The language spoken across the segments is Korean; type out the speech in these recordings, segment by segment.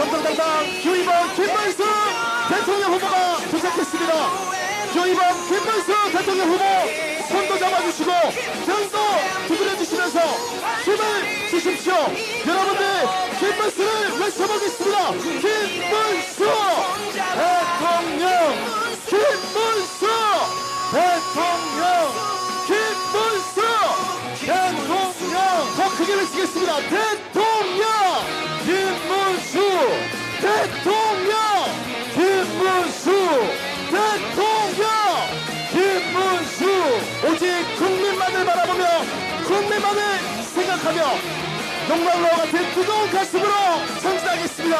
정정당당 기호이번 김문수 대통령 후보가 도착했습니다. 기호이번 김문수 대통령 후보 손도 잡아주시고 등도 두드려주시면서 힘을 주십시오. 여러분들 김문수를 외쳐보겠습니다. 김문수 대통령, 김문수 대통령, 김문수 대통령. 더 크게 외치겠습니다. 대통령 김문수 대통령, 김문수 대통령, 김문수. 오직 국민만을 바라보며 국민만을 생각하며 용광로와 같은 뜨거운 가슴으로 전진하겠습니다.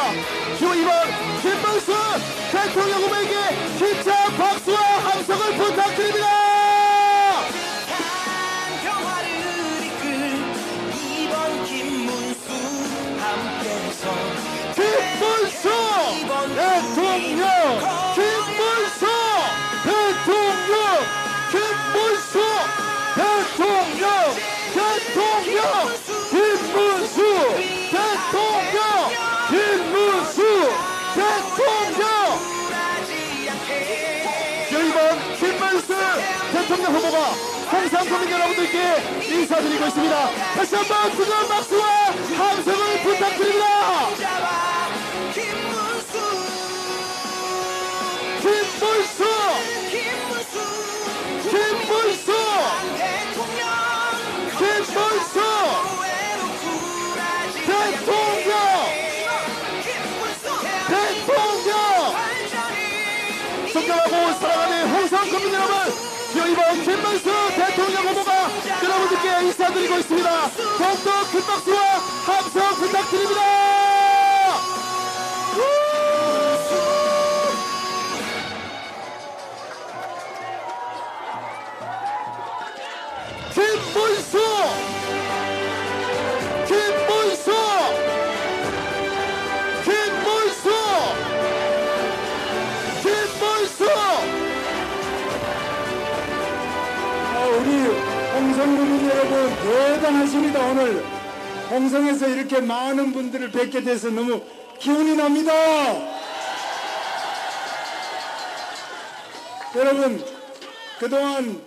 기호 2번 김문수 대통령 후보에게 힘찬 박수와 함성을 부탁드립니다. 김문수 대통령, 김문수 대통령, 김문수 대통령, 대통령, 김문수 대통령, 김문수 대통령. 이번 김문수 대통령 후보가 홍성 국민 여러분들께 인사드리고 있습니다. 다시 한번 뜨거운 박수와 함성을 부탁드립니다. 김문수, 김문수, 김문수, 김문수 대통령, 대통령. 존경하고 사랑하는 홍성 국민 여러분, 이번 김문수 대통령 후보가 여러분들께 인사드리고 있습니다. 더욱더 큰 박수와 함성 부탁드립니다. 김문수, 김문수, 김문수, 김문수. 우리 홍성국민 여러분 대단하십니다. 오늘 홍성에서 이렇게 많은 분들을 뵙게 돼서 너무 기운이 납니다. 여러분 그동안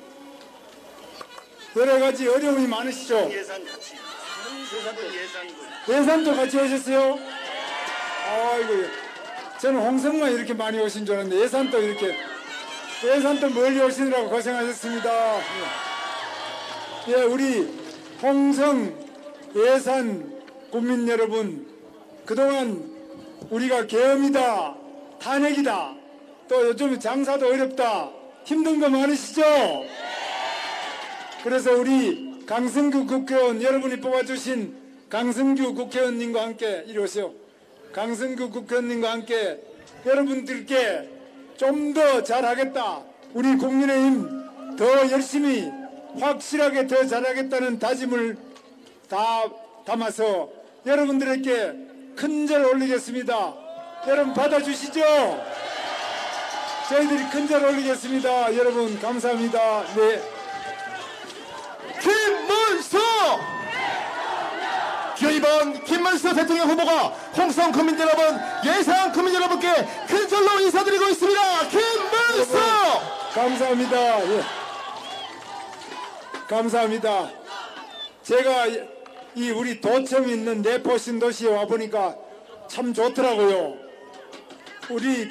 여러가지 어려움이 많으시죠? 예산도 같이 오셨어요? 아이고, 저는 홍성만 이렇게 많이 오신 줄 알았는데 예산도 멀리 오시느라고 고생하셨습니다. 예, 우리 홍성 예산 국민 여러분, 그동안 우리가 계엄이다, 탄핵이다, 또 요즘 장사도 어렵다, 힘든 거 많으시죠? 그래서 우리 강승규 국회의원, 여러분이 뽑아주신 강승규 국회의원님과 함께 이리 오세요. 강승규 국회의원님과 함께 여러분들께 좀 더 잘하겠다, 우리 국민의힘 더 열심히 확실하게 더 잘하겠다는 다짐을 다 담아서 여러분들에게 큰절 올리겠습니다. 여러분 받아주시죠? 저희들이 큰절 올리겠습니다. 여러분 감사합니다. 네. 김문수! 이번 김문수 대통령 후보가 홍성 국민 여러분, 예산 국민 여러분께 큰절로 인사드리고 있습니다. 김문수! 감사합니다. 예. 감사합니다. 제가 이 우리 도청이 있는 내포신도시에 와보니까 참 좋더라고요. 우리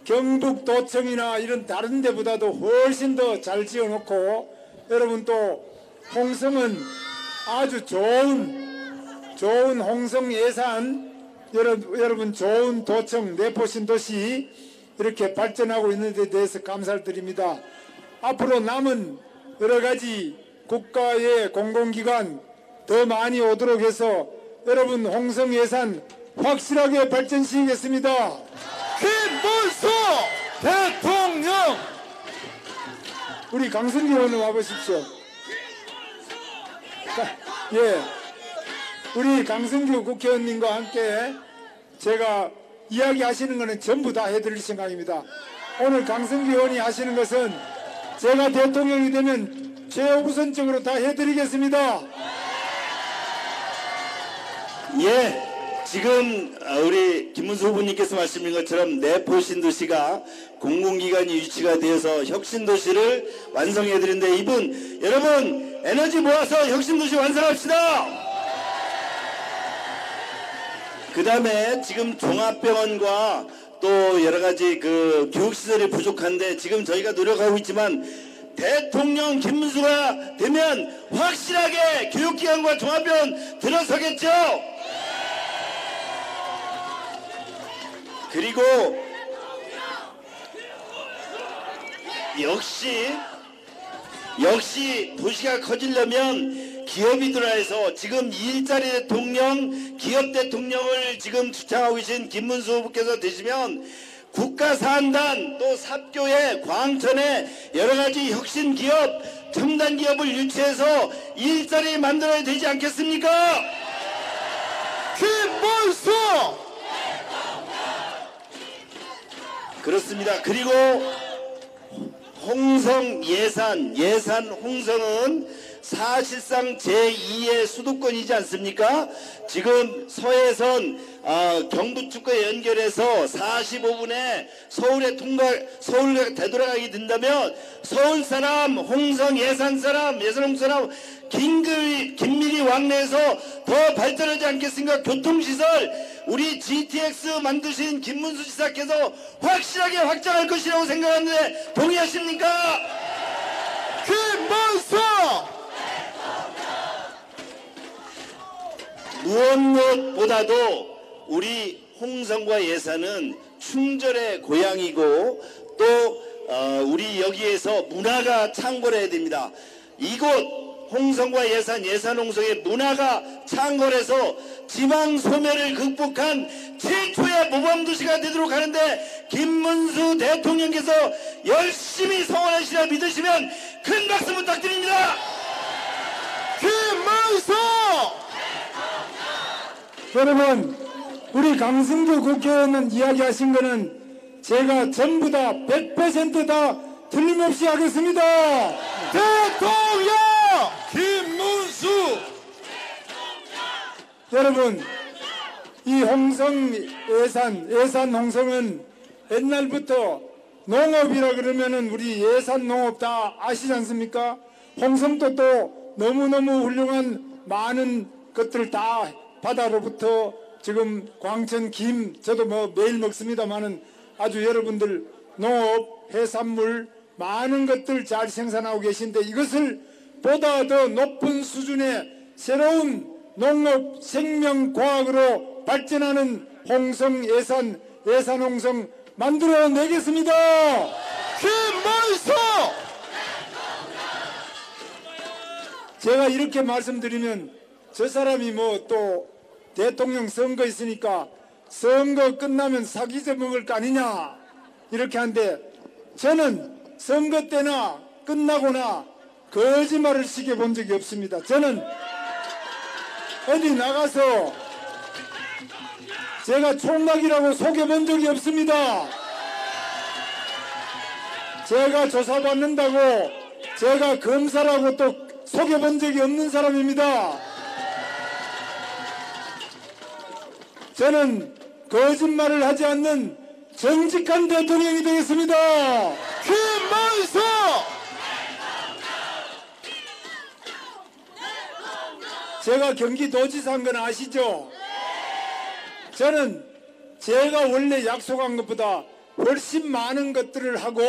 경북도청이나 이런 다른 데보다도 훨씬 더 잘 지어놓고, 여러분 또 홍성은 아주 좋은 홍성 예산, 여러분 좋은 도청 내포신도시 이렇게 발전하고 있는 데 대해서 감사를 드립니다. 앞으로 남은 여러가지 국가의 공공기관 더 많이 오도록 해서 여러분 홍성 예산 확실하게 발전시키겠습니다. 김문수 대통령! 우리 강승규 의원 와보십시오. 예, 우리 강승규 국회의원님과 함께 제가 이야기하시는 것은 전부 다 해드릴 생각입니다. 오늘 강승규 의원이 하시는 것은 제가 대통령이 되면 최우선적으로 다 해드리겠습니다. 예, 지금 우리 김문수 후보님께서 말씀하신 것처럼 내포신도시가 공공기관이 유치가 되어서 혁신도시를 완성해드리는데 이분 여러분 에너지 모아서 혁신도시 완성합시다. 그 다음에 지금 종합병원과 또 여러가지 그 교육시설이 부족한데 지금 저희가 노력하고 있지만 대통령 김문수가 되면 확실하게 교육기관과 종합병원 들어서겠죠. 그리고 역시 도시가 커지려면 기업이 들어와서 지금 일자리 대통령, 기업 대통령을 지금 주창하고 계신 김문수 후보께서 되시면 국가사안단 또 삽교에 광천에 여러가지 혁신기업, 첨단기업을 유치해서 일자리 만들어야 되지 않겠습니까? 김문수! 그렇습니다. 그리고 홍성 예산 홍성은 사실상 제2의 수도권이지 않습니까? 지금 서해선 경부축과 연결해서 45분에 서울에 되돌아가게 된다면 서울 사람, 홍성 예산 홍성 사람 긴밀히 왕래해서 더 발전하지 않겠습니까? 교통시설 우리 GTX 만드신 김문수 지사께서 확실하게 확장할 것이라고 생각하는데 동의하십니까? 김문수! 무엇보다도 우리 홍성과 예산은 충절의 고향이고 또 우리 여기에서 문화가 창궐해야 됩니다. 이곳 홍성과 예산 홍성의 문화가 창궐해서 지방 소멸을 극복한 최초의 모범도시가 되도록 하는데 김문수 대통령께서 열심히 성원하시라 믿으시면 큰 박수 부탁드립니다. 김문수! 여러분, 우리 강승규 국회의원은 이야기하신 거는 제가 전부 다 100% 다 틀림없이 하겠습니다. 대통령! 김문수! 여러분, 이 홍성 예산 홍성은 옛날부터 농업이라 그러면은 우리 예산 농업 다 아시지 않습니까? 홍성도 또 너무너무 훌륭한 많은 것들 다 바다로부터 지금 광천 김 저도 뭐 매일 먹습니다만은 아주 여러분들 농업 해산물 많은 것들 잘 생산하고 계신데 이것을 보다 더 높은 수준의 새로운 농업 생명과학으로 발전하는 홍성 예산 홍성 만들어내겠습니다. 김문수! 제가 이렇게 말씀드리면 저 사람이 뭐 또 대통령 선거 있으니까 선거 끝나면 사기져 먹을 거 아니냐 이렇게 하는데 저는 선거 때나 끝나거나 거짓말을 시켜 본 적이 없습니다. 저는 어디 나가서 제가 총각이라고 속여본 적이 없습니다. 제가 조사받는다고 제가 검사라고 또 속여본 적이 없는 사람입니다. 저는 거짓말을 하지 않는 정직한 대통령이 되겠습니다. 김문수! 제가 경기도지사인 건 아시죠? 저는 제가 원래 약속한 것보다 훨씬 많은 것들을 하고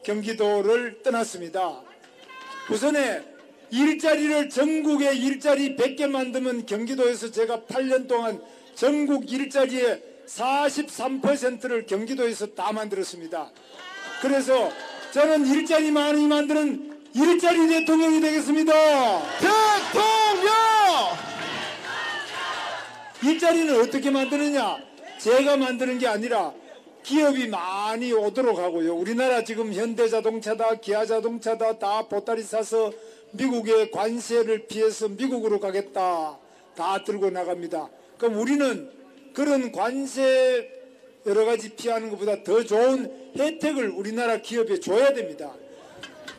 경기도를 떠났습니다. 우선에 일자리를 전국에 일자리 100개 만들면 경기도에서 제가 8년 동안 전국 일자리의 43%를 경기도에서 다 만들었습니다. 그래서 저는 일자리 많이 만드는 일자리 대통령이 되겠습니다. 대통령! 일자리는 어떻게 만드느냐? 제가 만드는 게 아니라 기업이 많이 오도록 하고요. 우리나라 지금 현대자동차다, 기아자동차다 다 보따리 싸서 미국의 관세를 피해서 미국으로 가겠다. 다 들고 나갑니다. 그럼 우리는 그런 관세 여러 가지 피하는 것보다 더 좋은 혜택을 우리나라 기업에 줘야 됩니다.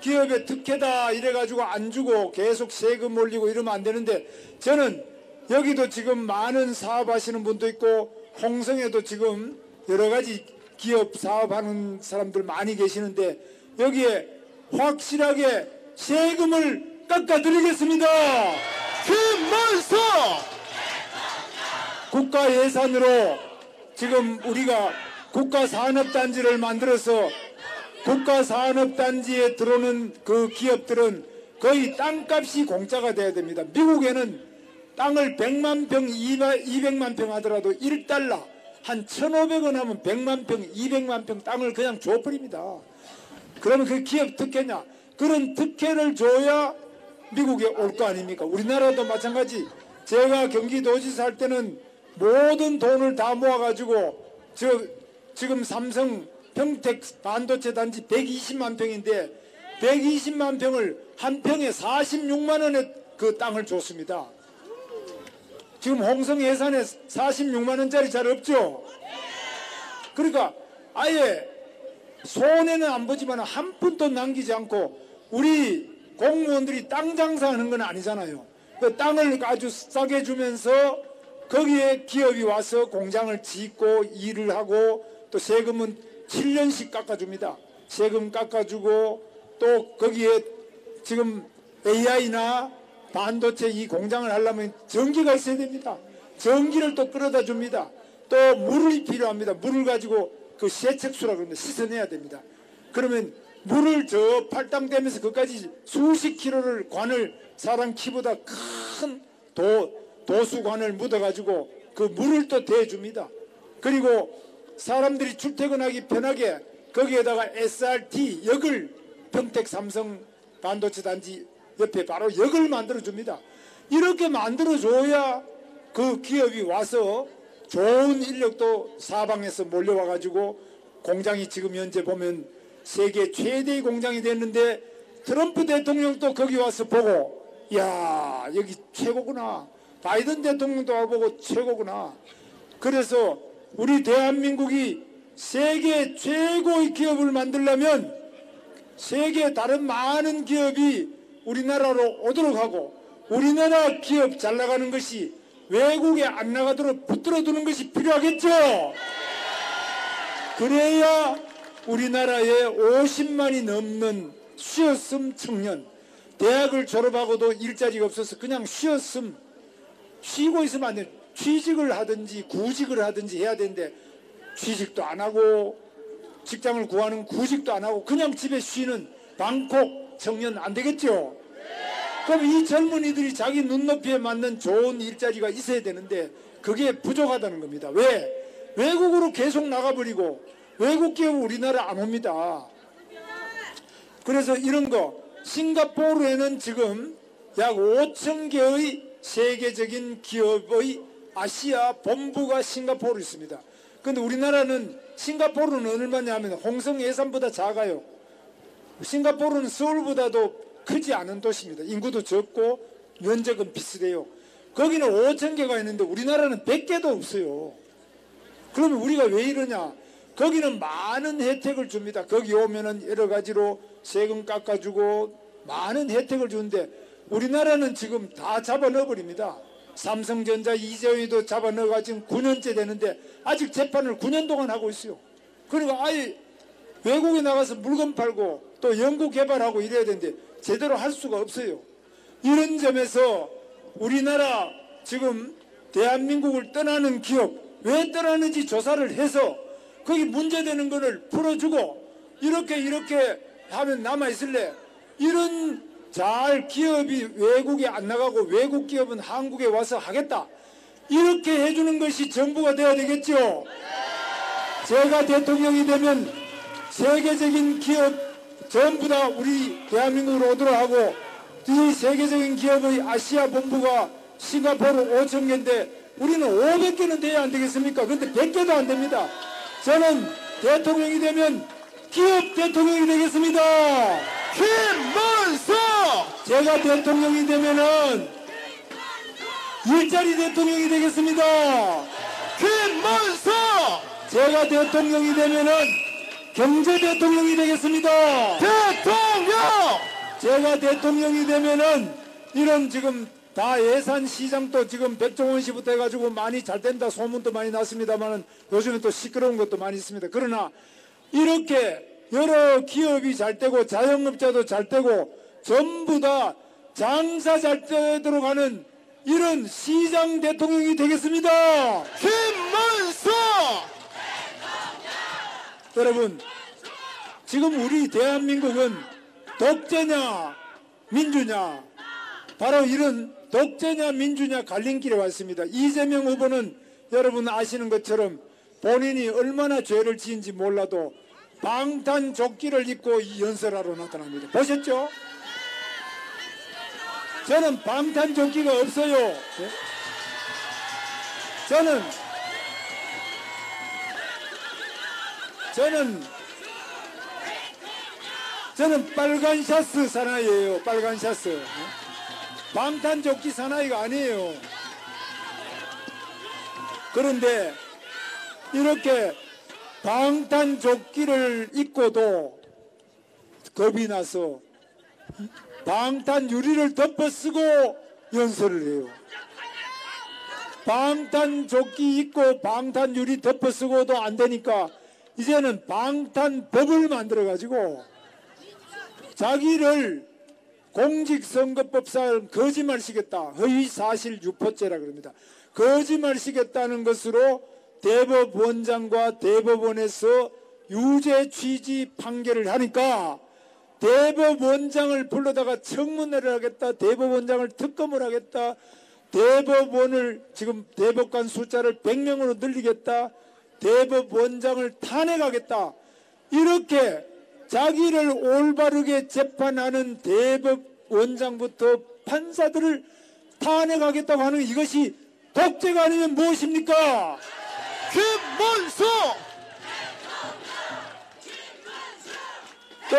기업의 특혜다 이래가지고 안 주고 계속 세금 올리고 이러면 안 되는데 저는 여기도 지금 많은 사업하시는 분도 있고 홍성에도 지금 여러 가지 기업 사업하는 사람들 많이 계시는데 여기에 확실하게 세금을 깎아드리겠습니다. 김문수 국가 예산으로 지금 우리가 국가산업단지를 만들어서 국가산업단지에 들어오는 그 기업들은 거의 땅값이 공짜가 돼야 됩니다. 미국에는 땅을 100만 평, 200만 평 하더라도 1달러 한 1,500원 하면 100만 평, 200만 평 땅을 그냥 줘버립니다. 그러면 그 기업 특혜냐? 그런 특혜를 줘야 미국에 올 거 아닙니까? 우리나라도 마찬가지. 제가 경기도지사 할 때는 모든 돈을 다 모아가지고 지금 삼성 평택 반도체 단지 120만 평인데 120만 평을 한 평에 46만 원에 그 땅을 줬습니다. 지금 홍성 예산에 46만 원짜리 잘 없죠? 그러니까 아예 손해는 안 보지만 한 푼도 남기지 않고 우리 공무원들이 땅 장사하는 건 아니잖아요. 그 땅을 아주 싸게 주면서 거기에 기업이 와서 공장을 짓고 일을 하고 또 세금은 7년씩 깎아줍니다. 세금 깎아주고 또 거기에 지금 AI나 반도체 이 공장을 하려면 전기가 있어야 됩니다. 전기를 또 끌어다 줍니다. 또 물이 필요합니다. 물을 가지고 그 세척수라 그러면 씻어내야 됩니다. 그러면 물을 저 팔당되면서 그까지 수십 킬로를 관을 사람 키보다 큰 도수관을 묻어가지고 그 물을 또 대줍니다. 그리고 사람들이 출퇴근하기 편하게 거기에다가 SRT 역을 평택 삼성 반도체 단지 옆에 바로 역을 만들어줍니다. 이렇게 만들어줘야 그 기업이 와서 좋은 인력도 사방에서 몰려와가지고 공장이 지금 현재 보면 세계 최대의 공장이 됐는데 트럼프 대통령도 거기 와서 보고 야 여기 최고구나. 바이든 대통령도 와보고 최고구나. 그래서 우리 대한민국이 세계 최고의 기업을 만들려면 세계 다른 많은 기업이 우리나라로 오도록 하고 우리나라 기업 잘 나가는 것이 외국에 안 나가도록 붙들어 두는 것이 필요하겠죠. 그래야 우리나라에 50만이 넘는 쉬었음 청년, 대학을 졸업하고도 일자리가 없어서 그냥 쉬고 있으면 안 돼요. 취직을 하든지 구직을 하든지 해야 되는데 취직도 안 하고 직장을 구하는 구직도 안 하고 그냥 집에 쉬는 방콕 청년 안 되겠죠. 그럼 이 젊은이들이 자기 눈높이에 맞는 좋은 일자리가 있어야 되는데 그게 부족하다는 겁니다. 왜? 외국으로 계속 나가버리고 외국 기업 우리나라 안 옵니다. 그래서 이런 거 싱가포르에는 지금 약 5천 개의 세계적인 기업의 아시아 본부가 싱가포르에 있습니다. 그런데 우리나라는 싱가포르는 얼마냐 하면 홍성 예산보다 작아요. 싱가포르는 서울보다도 크지 않은 도시입니다. 인구도 적고 면적은 비슷해요. 거기는 5천 개가 있는데 우리나라는 100개도 없어요. 그러면 우리가 왜 이러냐? 거기는 많은 혜택을 줍니다. 거기 오면은 여러 가지로 세금 깎아주고 많은 혜택을 주는데 우리나라는 지금 다 잡아 넣어버립니다. 삼성전자 이재용이도 잡아 넣어가지고 9년째 되는데 아직 재판을 9년 동안 하고 있어요. 그러니까 아예 외국에 나가서 물건 팔고 또 연구 개발하고 이래야 되는데 제대로 할 수가 없어요. 이런 점에서 우리나라 지금 대한민국을 떠나는 기업 왜 떠나는지 조사를 해서 거기 문제되는 거를 풀어주고 이렇게 하면 남아있을래. 이런 잘 기업이 외국에 안 나가고 외국 기업은 한국에 와서 하겠다. 이렇게 해주는 것이 정부가 돼야 되겠죠. 제가 대통령이 되면 세계적인 기업 전부 다 우리 대한민국으로 오도록 하고 이 세계적인 기업의 아시아 본부가 싱가포르 5천 개인데 우리는 500개는 돼야 안 되겠습니까? 그런데 100개도 안 됩니다. 저는 대통령이 되면 기업 대통령이 되겠습니다. 김문수 제가 대통령이 되면은 일자리 대통령이 되겠습니다. 김문수 제가 대통령이 되면은 경제 대통령이 되겠습니다. 대통령 제가 대통령이 되면은 이런 지금 다 예산시장도 지금 백종원 씨부터 해가지고 많이 잘 된다 소문도 많이 났습니다만 요즘은 또 시끄러운 것도 많이 있습니다. 그러나 이렇게 여러 기업이 잘 되고 자영업자도 잘 되고 전부 다 장사 잘 되도록 하는 이런 시장 대통령이 되겠습니다. 김문수! 여러분, 지금 우리 대한민국은 독재냐 민주냐, 바로 이런 독재냐 민주냐 갈림길에 왔습니다. 이재명 후보는 여러분 아시는 것처럼 본인이 얼마나 죄를 지은지 몰라도 방탄조끼를 입고 이 연설하러 나타납니다. 보셨죠? 저는 방탄조끼가 없어요. 네? 저는 빨간 샤츠 사나이예요. 빨간 샤츠. 네? 방탄조끼 사나이가 아니에요. 그런데 이렇게 방탄조끼를 입고도 겁이 나서 방탄유리를 덮어쓰고 연설을 해요. 방탄조끼 입고 방탄유리 덮어쓰고도 안 되니까 이제는 방탄법을 만들어가지고 자기를 공직선거법상 거짓말시켰다. 허위사실 유포죄라 그럽니다. 거짓말시켰다는 것으로 대법원장과 대법원에서 유죄 취지 판결을 하니까 대법원장을 불러다가 청문회를 하겠다. 대법원장을 특검을 하겠다. 대법원을 지금 대법관 숫자를 100명으로 늘리겠다. 대법원장을 탄핵하겠다. 이렇게 자기를 올바르게 재판하는 대법원장부터 판사들을 탄핵하겠다고 하는 이것이 독재가 아니면 무엇입니까? 김문수! 또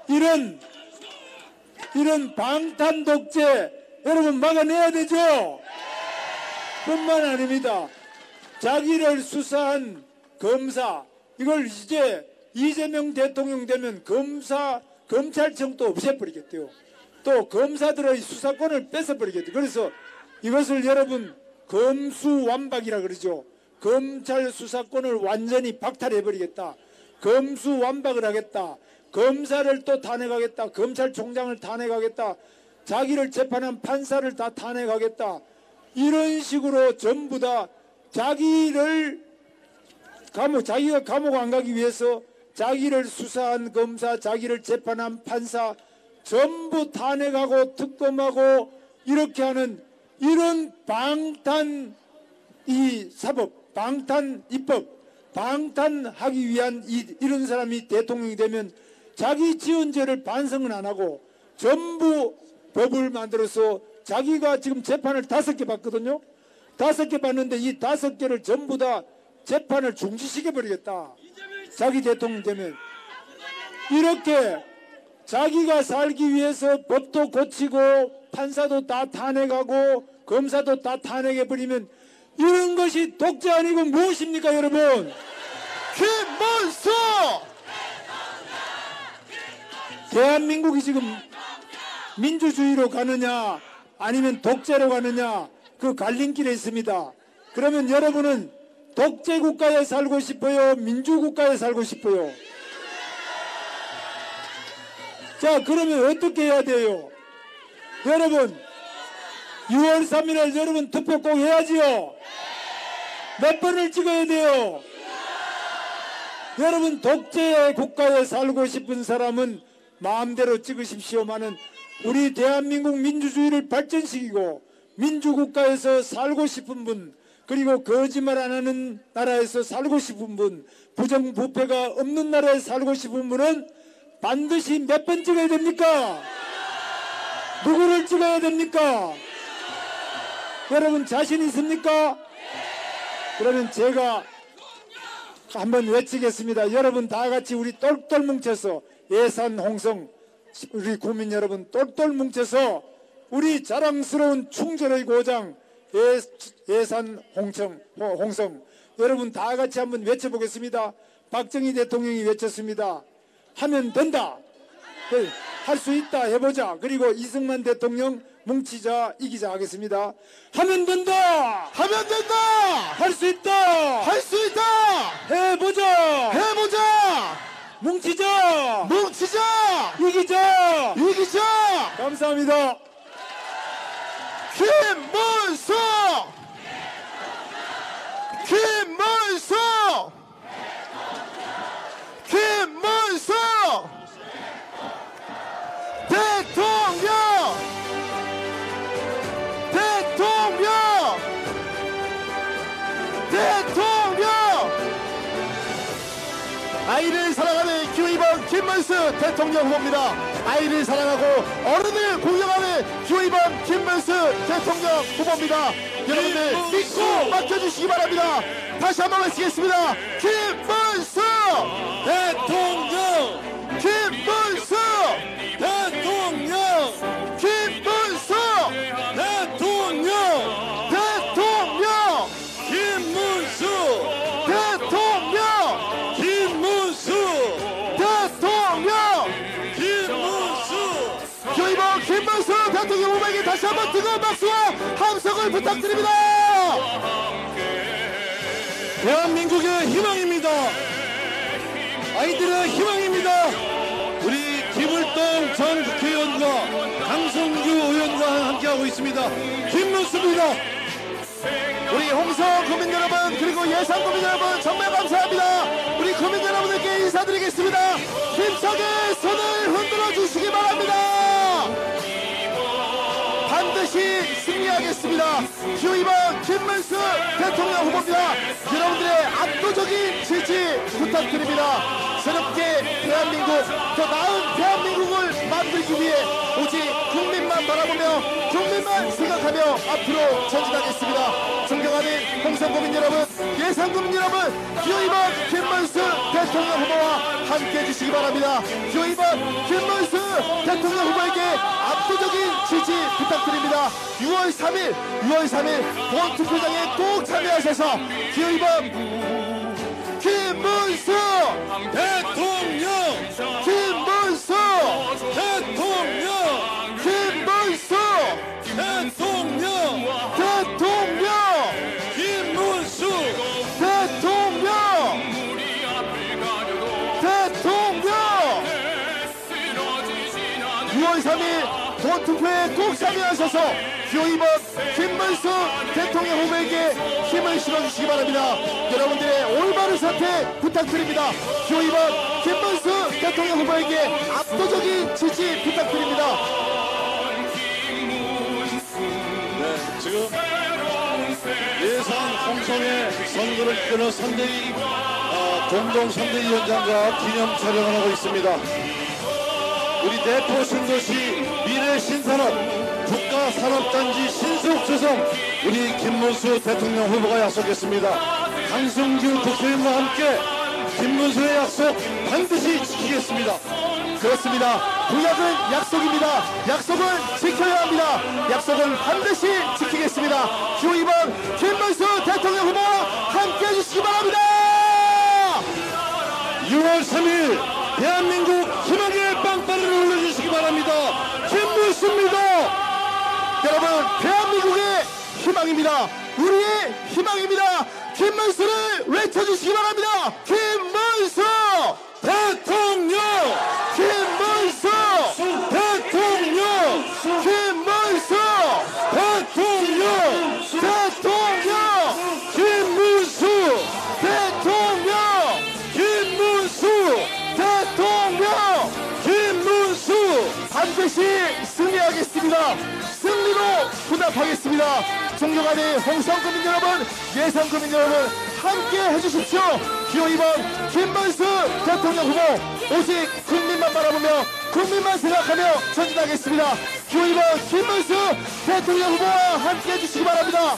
이런 방탄 독재 여러분 막아내야 되죠? 뿐만 아닙니다. 자기를 수사한 검사, 이걸 이제 이재명 대통령 되면 검찰청도 없애버리겠대요. 또 검사들의 수사권을 뺏어버리겠대요. 그래서 이것을 여러분 검수완박이라 그러죠. 검찰 수사권을 완전히 박탈해버리겠다. 검수완박을 하겠다. 검사를 또 탄핵하겠다. 검찰총장을 탄핵하겠다. 자기를 재판한 판사를 다 탄핵하겠다. 이런 식으로 전부 다 자기가 감옥 안 가기 위해서 자기를 수사한 검사, 자기를 재판한 판사 전부 탄핵하고 특검하고 이렇게 하는 이런 방탄 이 사법, 방탄 입법, 방탄하기 위한 이런 사람이 대통령이 되면 자기 지은 죄를 반성은 안 하고 전부 법을 만들어서 자기가 지금 재판을 5개 받거든요. 5개 받는데 이 5개를 전부 다 재판을 중지시켜버리겠다. 자기 대통령 되면. 이렇게 자기가 살기 위해서 법도 고치고 판사도 다 탄핵하고 검사도 다 탄핵해버리면 이런 것이 독재 아니고 무엇입니까 여러분? 김문수! 대한민국이 지금 민주주의로 가느냐 아니면 독재로 가느냐 그 갈림길에 있습니다. 그러면 여러분은 독재 국가에 살고 싶어요? 민주국가에 살고 싶어요? 자, 그러면 어떻게 해야 돼요? 여러분 6월 3일에 여러분 투표 꼭 해야지요. 몇 번을 찍어야 돼요? 여러분 독재 국가에 살고 싶은 사람은 마음대로 찍으십시오마는 우리 대한민국 민주주의를 발전시키고 민주국가에서 살고 싶은 분, 그리고 거짓말 안 하는 나라에서 살고 싶은 분, 부정부패가 없는 나라에 살고 싶은 분은 반드시 몇 번 찍어야 됩니까? 누구를 찍어야 됩니까? 여러분 자신 있습니까? 그러면 제가 한번 외치겠습니다. 여러분 다 같이 우리 똘똘 뭉쳐서 예산 홍성 우리 국민 여러분 똘똘 뭉쳐서 우리 자랑스러운 충절의 고장 예산 홍성 여러분 다 같이 한번 외쳐보겠습니다. 박정희 대통령이 외쳤습니다. 하면 된다. 할 수 있다 해보자. 그리고 이승만 대통령 뭉치자 이기자 하겠습니다. 하면 된다. 하면 된다. 할 수 있다. 할 수 있다. 해보자. 해보자. 뭉치자. 뭉치자. 이기자. 이기자. 감사합니다. 김문수. 김문수. 김문수. 대통령. 대통령. 대통령. 아이를 사랑하는 기호이번 김문수 대통령 후보입니다. 아이를 사랑하고 어른을 공경하는 기호이번 김문수 대통령 후보입니다. 여러분들 믿고 맡겨주시기 바랍니다. 다시 한번 외치겠습니다. 김문수 대통령. 김문수 대통령. 김문수 대통령. 대통령. 김문수 대통령. 김문수 대통령. 김문수. 기호이번 김문수 대통령 후보에게 다시 한번 뜨거운 박수와 함성을 부탁드립니다. 대한민국의 희망입니다. 아이들의 희망입니다. 우리 김을동 전 국회의원과 강성규 의원과 함께하고 있습니다. 김문수입니다. 우리 홍성 국민 여러분 그리고 예산 국민 여러분 정말 감사합니다. 우리 국민 여러분들께 인사드리겠습니다. 힘차게 손을 흔들어 주시기 바랍니다. 반드시 승리하겠습니다. 기호이번 김문수 대통령 후보입니다. 여러분들의 압도적인 지지 부탁드립니다. 새롭게 대한민국, 더 나은 대한민국을 만들기 위해 오직 국민만 바라보며 국민만 생각하며 앞으로 전진하겠습니다. 존경하는 홍성국민 여러분, 예산국민 여러분, 기호이번 김문수 대통령 후보와 함께해 주시기 바랍니다. 기호이번 김문수 대통령 후보에게 압도적인 지지 부탁드립니다. 6월 3일 본투표장에 꼭 참여하셔서 기호이번 김문수 대통령. 김문수 대통령. 김문수 대통령. 대통령. 김문수 대통령. 대통령. 6월 3일 본투표에 꼭 참여하셔서 기호이번 김문수 대통령 후보에게 힘을 실어주시기 바랍니다. 여러분들의 올바른 선택 부탁드립니다. 기호이번 김문수 대통령 후보에게 압도적인 지지 부탁드립니다. 네, 지금 예산 홍성의 선거를 이끄는 선대위 공동 선대위원장과 기념 촬영을 하고 있습니다. 우리 내포 신도시 미래 신산업 국가 산업단지 신속 조성 우리 김문수 대통령 후보가 약속했습니다. 강승규 국회의원과 함께 김문수의 약속 반드시 지키겠습니다. 그렇습니다. 공약은 약속입니다. 약속은 지켜야 합니다. 약속은 반드시 지키겠습니다. 기호이번 김문수 대통령 후보와 함께 해주시기 바랍니다. 6월 3일 대한민국 희망의 빵빠레를 올려주시기 바랍니다. 김문수입니다. 여러분, 대한민국의 희망입니다. 우리의 희망입니다. 김문수를 외쳐주시기 바랍니다. 김문수 대통령! 김문수 대통령! 김문수 대통령! 대통령 김문수! 대통령 김문수! 대통령 김문수! 반드시 승리하겠습니다. 승리로 보답하겠습니다. 존경하는 홍성국민 여러분, 예산국민 여러분, 함께 해주십시오. 기호이번 김문수 대통령 후보, 오직 국민만 바라보며 국민만 생각하며 전진하겠습니다. 기호이번 김문수 대통령 후보와 함께 해주시기 바랍니다.